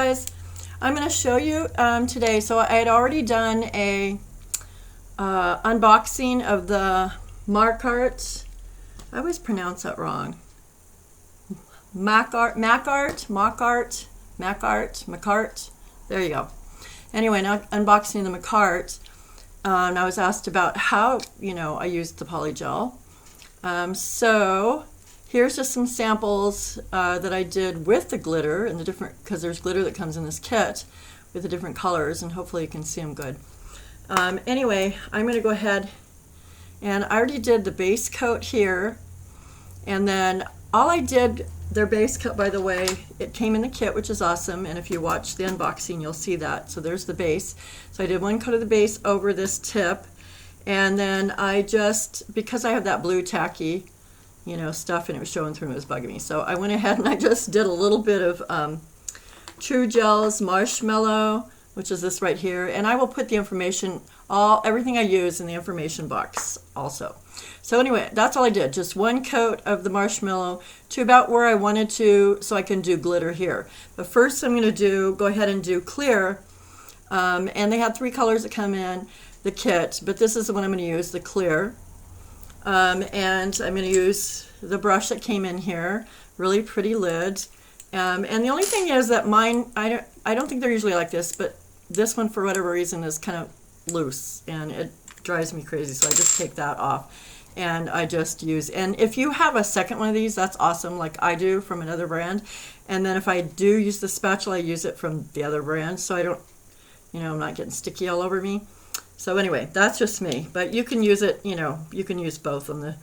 guys, I'm going to show you today. So I had already done a unboxing of the Makartt. I always pronounce that wrong. Makartt. There you go. Anyway, now unboxing the Makartt. I was asked about how I used the polygel. So here's just some samples that I did with the glitter and the different, because there's glitter that comes in this kit with the different colors, and hopefully you can see them good. Anyway, I'm going to go ahead, and I already did the base coat here, and then all I did, their base coat, by the way, it came in the kit, which is awesome, and if you watch the unboxing you'll see that. So there's the base. So I did one coat of the base over this tip, and then I just, because I have that blue tacky stuff and it was showing through and it was bugging me, so I went ahead and I just did a little bit of True Gel's Marshmallow, which is this right here, and I will put the information, everything I use in the information box also. So anyway, that's all I did, just one coat of the marshmallow to about where I wanted to, so I can do glitter here. But first I'm going to go ahead and do clear, and they had 3 colors that come in the kit, but this is the one I'm going to use, the clear. And I'm going to use the brush that came in here, really pretty lid. And the only thing is that mine, I don't think they're usually like this, but this one for whatever reason is kind of loose and it drives me crazy, so I just take that off and I just use, and if you have a second one of these, that's awesome, like I do from another brand. And then if I do use the spatula, I use it from the other brand, so I don't, I'm not getting sticky all over me. So anyway, that's just me, but you can use it, you can use both on the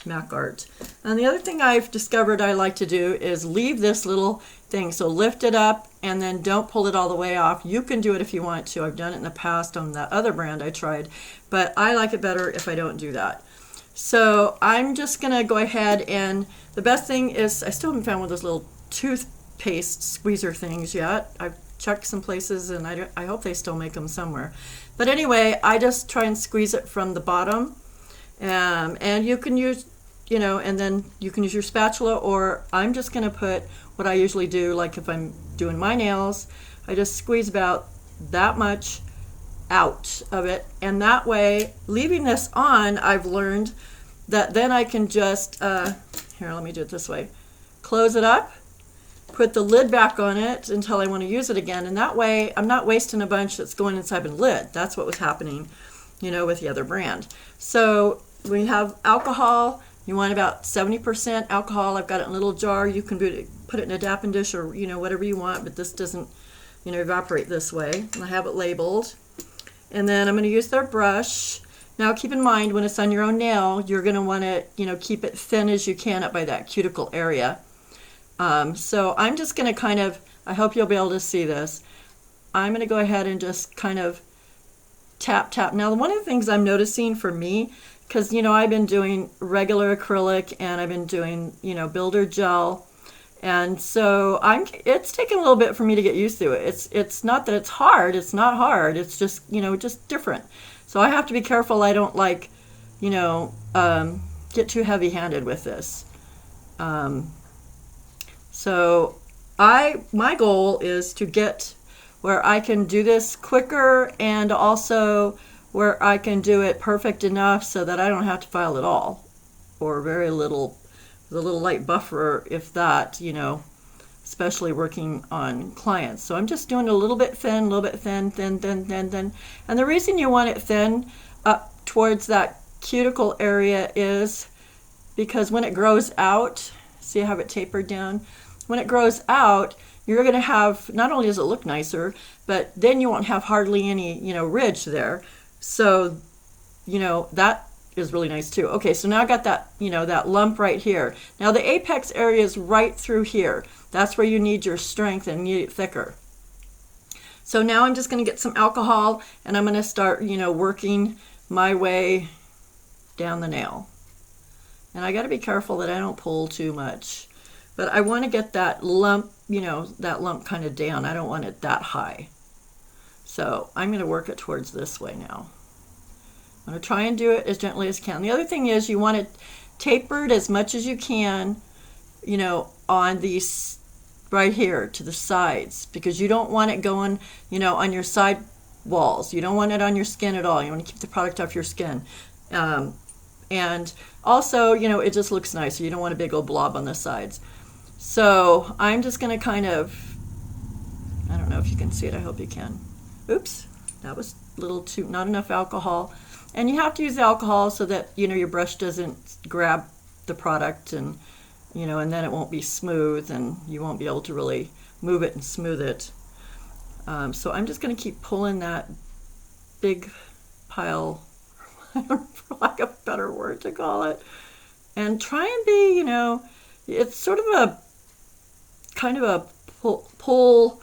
Makartt. And the other thing I've discovered I like to do is leave this little thing, so lift it up and then don't pull it all the way off. You can do it if you want to. I've done it in the past on that other brand I tried, but I like it better if I don't do that. So I'm just gonna go ahead, and the best thing is, I still haven't found one of those little toothpaste squeezer things yet. I've checked some places and I hope they still make them somewhere. But anyway, I just try and squeeze it from the bottom, and you can use, and then you can use your spatula, or I'm just going to put what I usually do, like if I'm doing my nails, I just squeeze about that much out of it, and that way, leaving this on, I've learned that then I can just, here, let me do it this way, close it up, put the lid back on it until I want to use it again, and that way I'm not wasting a bunch that's going inside the lid. That's what was happening, with the other brand. So we have alcohol. You want about 70% alcohol. I've got it in a little jar. You can put it in a dapping dish or whatever you want, but this doesn't evaporate this way. And I have it labeled. And then I'm going to use their brush. Now keep in mind, when it's on your own nail, you're going to want to keep it thin as you can up by that cuticle area. So I'm just going to kind of, I hope you'll be able to see this. I'm going to go ahead and just kind of tap, tap. Now, one of the things I'm noticing for me, because, I've been doing regular acrylic and I've been doing, builder gel. And so it's taken a little bit for me to get used to it. It's not that it's hard. It's not hard. It's just, just different. So I have to be careful I don't get too heavy-handed with this. So my goal is to get where I can do this quicker, and also where I can do it perfect enough so that I don't have to file at all, or very little, with a little light buffer, if that, especially working on clients. So I'm just doing a little bit thin, thin. And the reason you want it thin up towards that cuticle area is because when it grows out, see I have it tapered down? When it grows out, you're going to have, not only does it look nicer, but then you won't have hardly any, ridge there. So, that is really nice too. Okay, so now I got that, that lump right here. Now the apex area is right through here. That's where you need your strength and need it thicker. So now I'm just going to get some alcohol, and I'm going to start, working my way down the nail. And I got to be careful that I don't pull too much. But I want to get that lump, that lump kind of down. I don't want it that high. So I'm going to work it towards this way now. I'm going to try and do it as gently as I can. The other thing is you want it tapered as much as you can, on these right here to the sides, because you don't want it going, on your side walls. You don't want it on your skin at all. You want to keep the product off your skin. And also, it just looks nice. You don't want a big old blob on the sides. So I'm just going to kind of, I don't know if you can see it. I hope you can. Oops, that was a little too, not enough alcohol. And you have to use alcohol so that, your brush doesn't grab the product and, and then it won't be smooth and you won't be able to really move it and smooth it. So I'm just going to keep pulling that big pile, for lack of a better word to call it, and try and be, it's sort of a kind of a pull,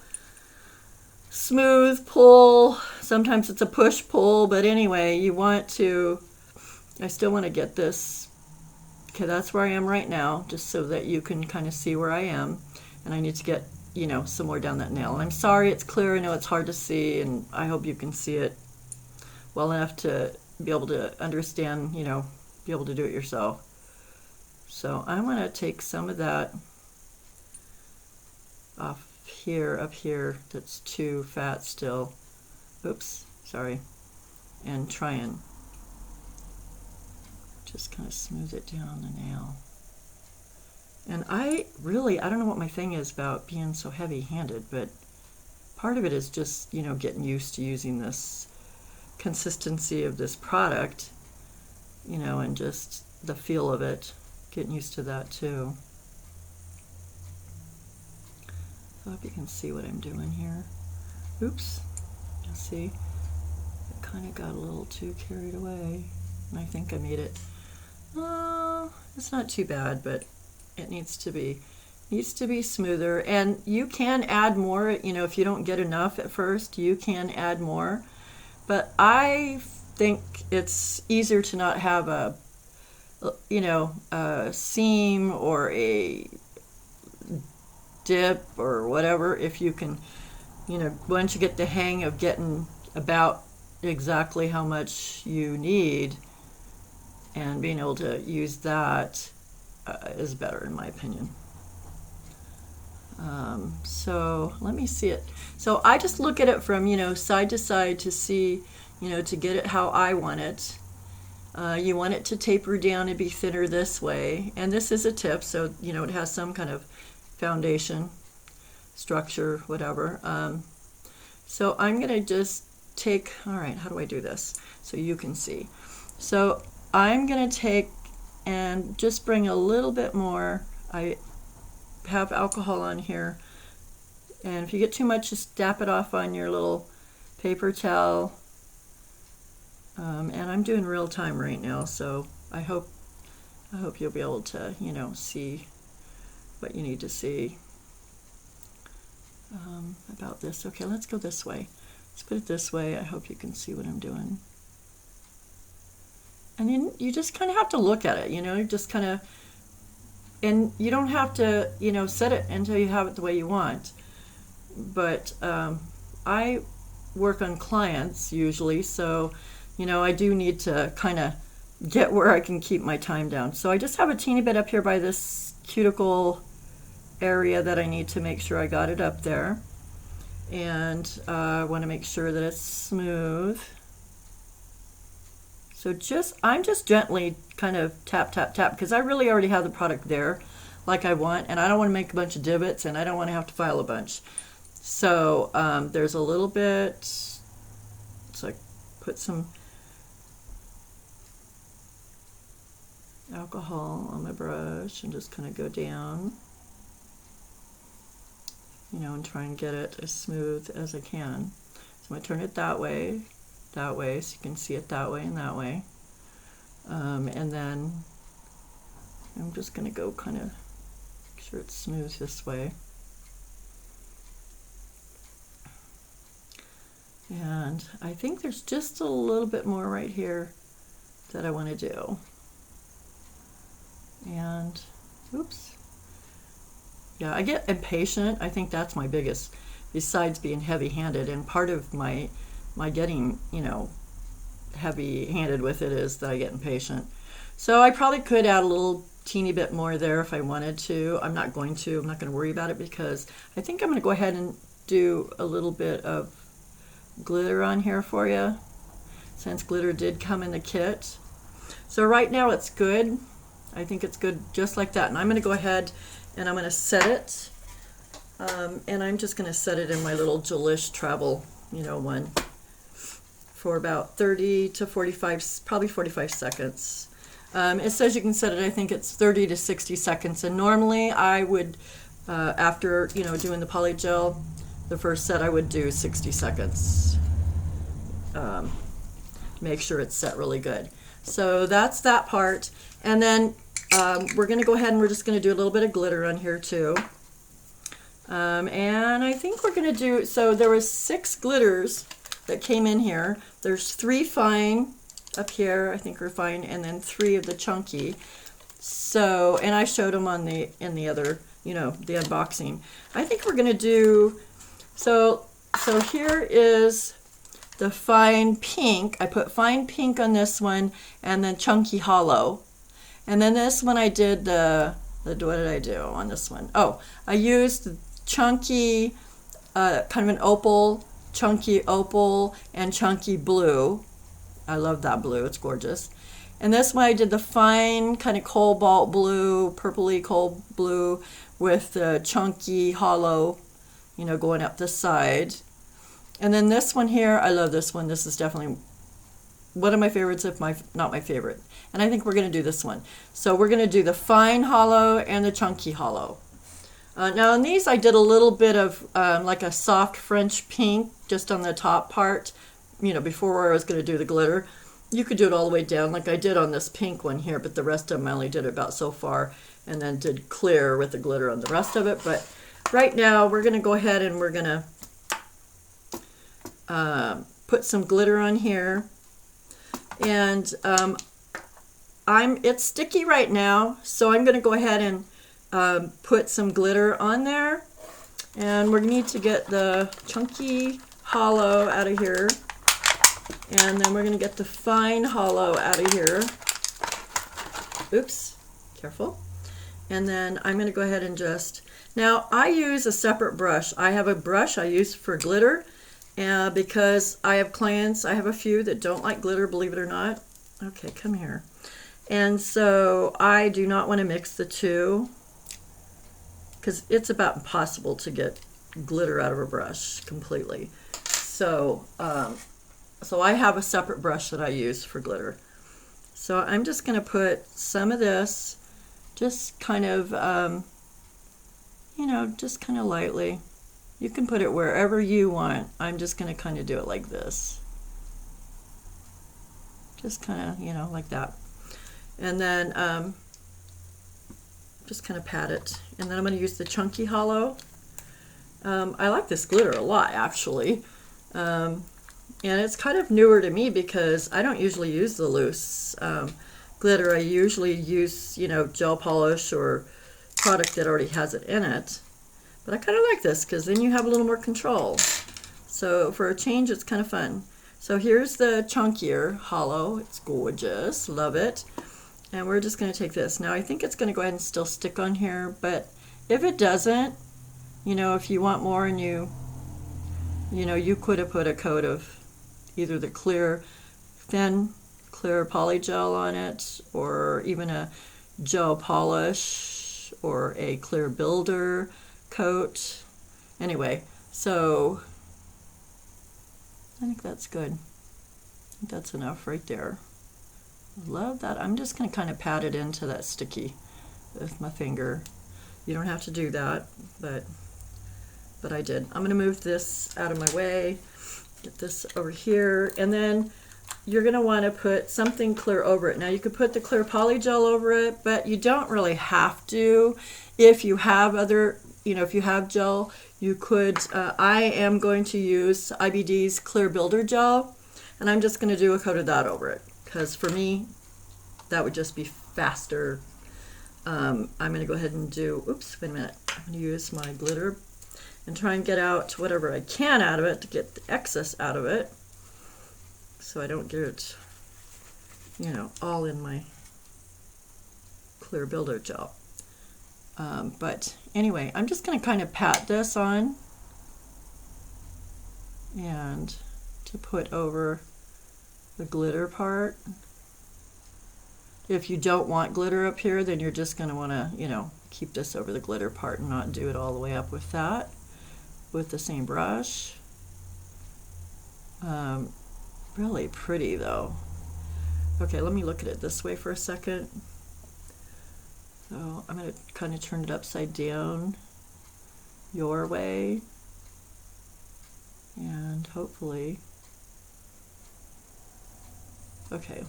smooth pull. Sometimes it's a push pull, but anyway, I still want to get this. Okay, that's where I am right now, just so that you can kind of see where I am. And I need to get, some more down that nail. And I'm sorry it's clear. I know it's hard to see, and I hope you can see it well enough to be able to understand, be able to do it yourself. So I'm going to take some of that off here, up here, that's too fat still. Oops, sorry. And try and just kind of smooth it down on the nail. And I don't know what my thing is about being so heavy-handed, but part of it is just, getting used to using this consistency of this product, and just the feel of it, getting used to that too. I hope you can see what I'm doing here. Oops, you see, I kind of got a little too carried away, and I think I made it, it's not too bad, but it needs to be smoother. And you can add more, if you don't get enough at first, you can add more. But I think it's easier to not have a seam or a dip or whatever, if you can, once you get the hang of getting about exactly how much you need and being able to use that is better, in my opinion. So let me see it. So I just look at it from, side to side to see, to get it how I want it. You want it to taper down and be thinner this way. And this is a tip, so, it has some kind of foundation, structure, whatever. So I'm going to just take, all right, how do I do this so you can see? So I'm going to take and just bring a little bit more. I have alcohol on here, and if you get too much, just dab it off on your little paper towel. And I'm doing real time right now, so I hope you'll be able to, see what you need to see about this. Okay, let's go this way. Let's put it this way. I hope you can see what I'm doing. And then you just kind of have to look at it, just kind of, and you don't have to, set it until you have it the way you want. But I work on clients usually, so, I do need to kind of get where I can keep my time down. So I just have a teeny bit up here by this cuticle area that I need to make sure I got it up there. And I want to make sure that it's smooth. So I'm just gently kind of tap, tap, tap, because I really already have the product there like I want, and I don't want to make a bunch of divots, and I don't want to have to file a bunch. So there's a little bit, so I put some alcohol on my brush and just kind of go down, and try and get it as smooth as I can. So I'm going to turn it that way, so you can see it that way and that way. And then I'm just going to go kind of make sure it's smooth this way. And I think there's just a little bit more right here that I want to do. And, oops. Yeah, I get impatient. I think that's my biggest, besides being heavy-handed. And part of my getting, heavy-handed with it is that I get impatient. So I probably could add a little teeny bit more there if I wanted to. I'm not going to. I'm not going to worry about it because I think I'm going to go ahead and do a little bit of glitter on here for you, since glitter did come in the kit. So right now it's good. I think it's good just like that. And I'm going to go ahead and I'm going to set it. And I'm just going to set it in my little Jolish travel, one for about 30 to 45, probably 45 seconds. It says you can set it, I think it's 30 to 60 seconds. And normally I would, after, doing the poly gel, the first set I would do 60 seconds. Make sure it's set really good. So that's that part. And then we're going to go ahead and we're just going to do a little bit of glitter on here too. And I think we're going to do, so there was 6 glitters that came in here. There's 3 fine up here, I think are fine, and then 3 of the chunky. So, and I showed them on in the other, the unboxing. I think we're going to do, so here is the fine pink. I put fine pink on this one and then chunky hollow. And then this one I did what did I do on this one? Oh, I used chunky, kind of an opal, chunky opal, and chunky blue. I love that blue, it's gorgeous. And this one I did the fine kind of cobalt blue, purpley cold blue with the chunky hollow, going up the side. And then this one here, I love this one. This is definitely one of my favorites, if not my favorite. And I think we're going to do this one. So we're going to do the fine hollow and the chunky hollow. Now on these I did a little bit of like a soft French pink just on the top part, before I was going to do the glitter. You could do it all the way down like I did on this pink one here, but the rest of them I only did about so far and then did clear with the glitter on the rest of it. But right now we're going to go ahead and we're going to put some glitter on here. And it's sticky right now, so I'm going to go ahead and put some glitter on there. And we need to get the chunky hollow out of here. And then we're going to get the fine hollow out of here. Oops, careful. And then I'm going to go ahead and now I use a separate brush. I have a brush I use for glitter because I have clients, I have a few that don't like glitter, believe it or not. Okay, come here. And so I do not want to mix the two because it's about impossible to get glitter out of a brush completely. So, so I have a separate brush that I use for glitter. So I'm just going to put some of this, just kind of, just kind of lightly. You can put it wherever you want. I'm just going to kind of do it like this. Just kind of, like that. And then just kind of pat it. And then I'm going to use the chunky hollow. I like this glitter a lot, actually. And it's kind of newer to me because I don't usually use the loose glitter. I usually use, gel polish or product that already has it in it. But I kind of like this because then you have a little more control. So for a change, it's kind of fun. So here's the chunkier hollow. It's gorgeous. Love it. And we're just going to take this. Now I think it's going to go ahead and still stick on here. But if it doesn't, if you want more and you could have put a coat of either the thin clear poly gel on it, or even a gel polish or a clear builder coat. Anyway, so I think that's good. I think that's enough right there. Love that. I'm just going to kind of pat it into that sticky with my finger. You don't have to do that, but I did. I'm going to move this out of my way, get this over here, and then you're going to want to put something clear over it. Now you could put the clear poly gel over it, but you don't really have to. If you have if you have gel, you could. I am going to use IBD's clear builder gel, and I'm just going to do a coat of that over it because for me that would just be faster. I'm going to go ahead and do, oops, wait a minute. I'm going to use my glitter and try and get out whatever I can out of it to get the excess out of it so I don't get it, all in my clear builder gel. But anyway, I'm just going to kind of pat this on and to put over the glitter part. If you don't want glitter up here, then you're just going to want to, you know, keep this over the glitter part and not do it all the way up with that, with the same brush. Really pretty though. Okay, let me look at it this way for a second. So I'm going to kind of turn it upside down your way, and hopefully, okay.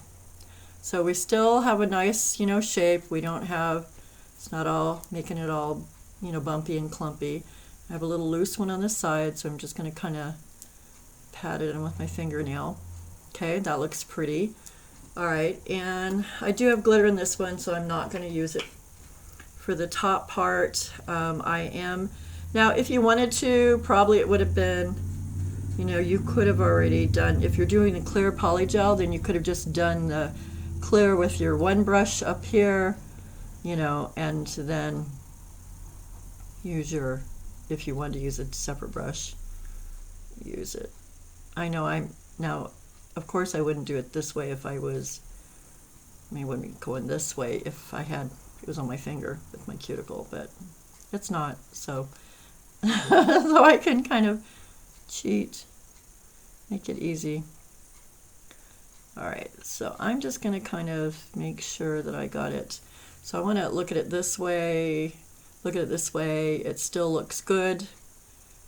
So we still have a nice, you know, shape. We don't have, it's not all making it all, you know, bumpy and clumpy. I have a little loose one on the side, so I'm just going to kind of pat it in with my fingernail. Okay, that looks pretty. All right, and I do have glitter in this one, so I'm not going to use it for the top part. I am, now if you wanted to, probably it would have been, you know, you could have already done, if you're doing a clear polygel, then you could have just done the clear with your one brush up here, you know, and then use your, if you wanted to use a separate brush, use it. I know now, of course I wouldn't do it this way if I was, I mean, I wouldn't be going this way if I had, it was on my finger with my cuticle, but it's not, so, so I can kind of cheat, make it easy. All right, so I'm just going to kind of make sure that I got it. So I want to look at it this way, look at it this way. It still looks good.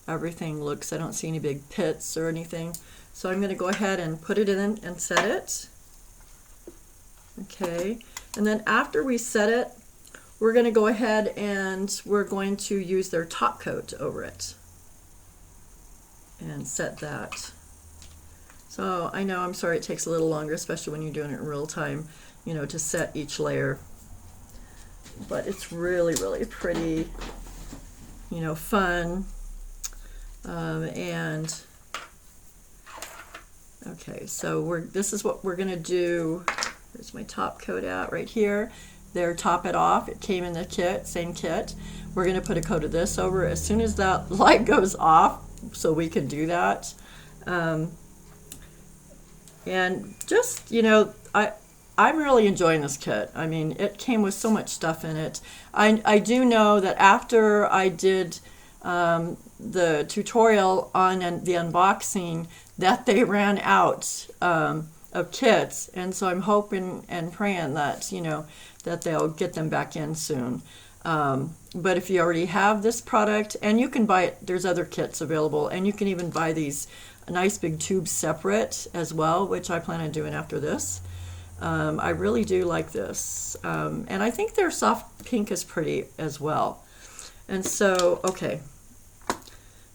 Everything looks, I don't see any big pits or anything. So I'm going to go ahead and put it in and set it. Okay, and then after we set it, we're going to go ahead and we're going to use their top coat over it and set that. So I know, I'm sorry it takes a little longer, especially when you're doing it in real time, you know, to set each layer. But it's really, really pretty, you know, fun. And okay, so this is what we're gonna do. There's my top coat out right here. There, top it off. It came in the kit, same kit. We're gonna put a coat of this over as soon as that light goes off, so we can do that. And just, you know, I'm really enjoying this kit. I mean, it came with so much stuff in it. I do know that after I did the tutorial on the unboxing, that they ran out of kits, and so I'm hoping and praying that, you know, that they'll get them back in soon. But if you already have this product, and you can buy it, there's other kits available, and you can even buy these nice big tubes separate as well, which I plan on doing after this. I really do like this, and I think their soft pink is pretty as well. And so, okay,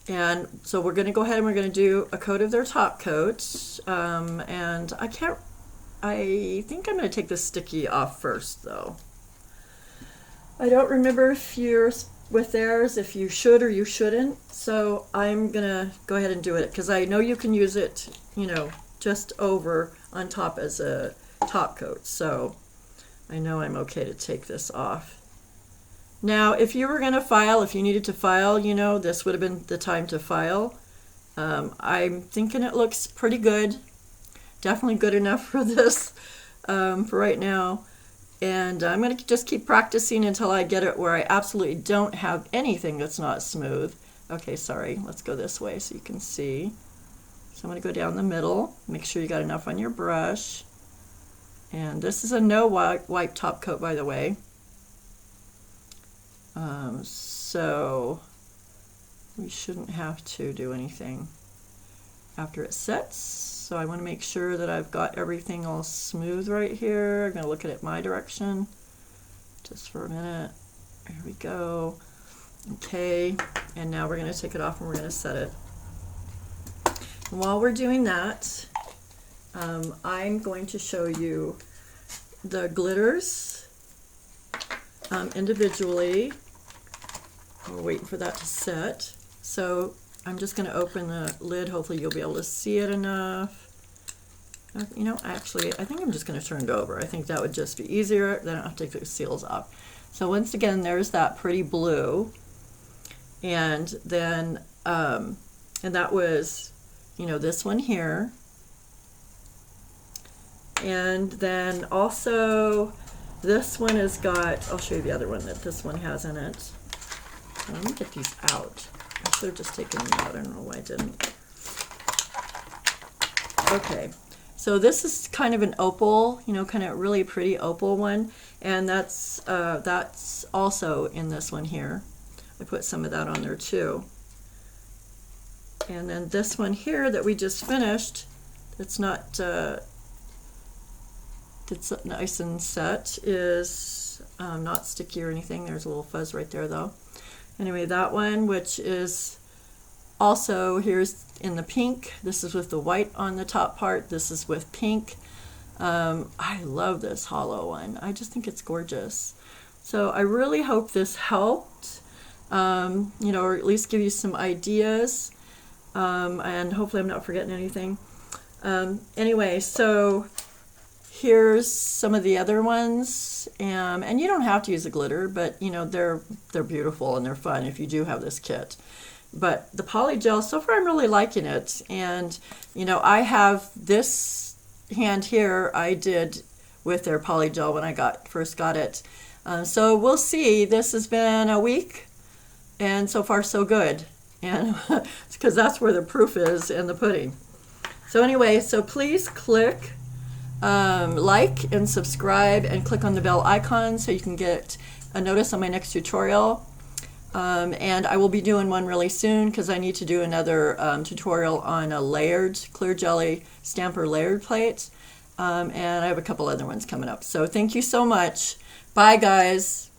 and so we're going to go ahead and we're going to do a coat of their top coat, and I think I'm going to take this sticky off first though. I don't remember if you're with theirs, if you should or you shouldn't, so I'm going to go ahead and do it because I know you can use it, you know, just over on top as a top coat, so I know I'm okay to take this off. Now, if you were going to file, if you needed to file, you know, this would have been the time to file. I'm thinking it looks pretty good, definitely good enough for this, for right now. And I'm going to just keep practicing until I get it where I absolutely don't have anything that's not smooth. Okay, sorry, let's go this way so you can see. So I'm going to go down the middle, make sure you got enough on your brush. And this is a no wipe top coat, by the way. So we shouldn't have to do anything after it sets. So I want to make sure that I've got everything all smooth right here. I'm going to look at it my direction just for a minute. There we go. Okay, and now we're going to take it off and we're going to set it. And while we're doing that, I'm going to show you the glitters individually. We're waiting for that to set. So I'm just going to open the lid. Hopefully you'll be able to see it enough. You know, actually, I think I'm just going to turn it over. I think that would just be easier. Then I don't have to take the seals off. So once again, there's that pretty blue. And then, and that was, you know, this one here. And then also, this one has got, I'll show you the other one that this one has in it. Let me get these out. I should have just taken them out. I don't know why I didn't. Okay. So this is kind of an opal, you know, kind of really pretty opal one, and that's also in this one here. I put some of that on there too. And then this one here that we just finished, that's not, it's nice and set, is not sticky or anything. There's a little fuzz right there though. Anyway, that one, which is also, here's in the pink. This is with the white on the top part. This is with pink. I love this hollow one. I just think it's gorgeous. So I really hope this helped, you know, or at least give you some ideas. And hopefully I'm not forgetting anything. Anyway, so here's some of the other ones. And you don't have to use the glitter, but you know, they're beautiful and they're fun if you do have this kit. But the poly gel, so far I'm really liking it. And, you know, I have this hand here I did with their poly gel when I first got it. So we'll see. This has been a week, and so far so good. And because that's where the proof is in the pudding. So anyway, so please click like and subscribe and click on the bell icon so you can get a notice on my next tutorial. And I will be doing one really soon because I need to do another tutorial on a layered clear jelly stamper layered plate. And I have a couple other ones coming up. So thank you so much. Bye, guys.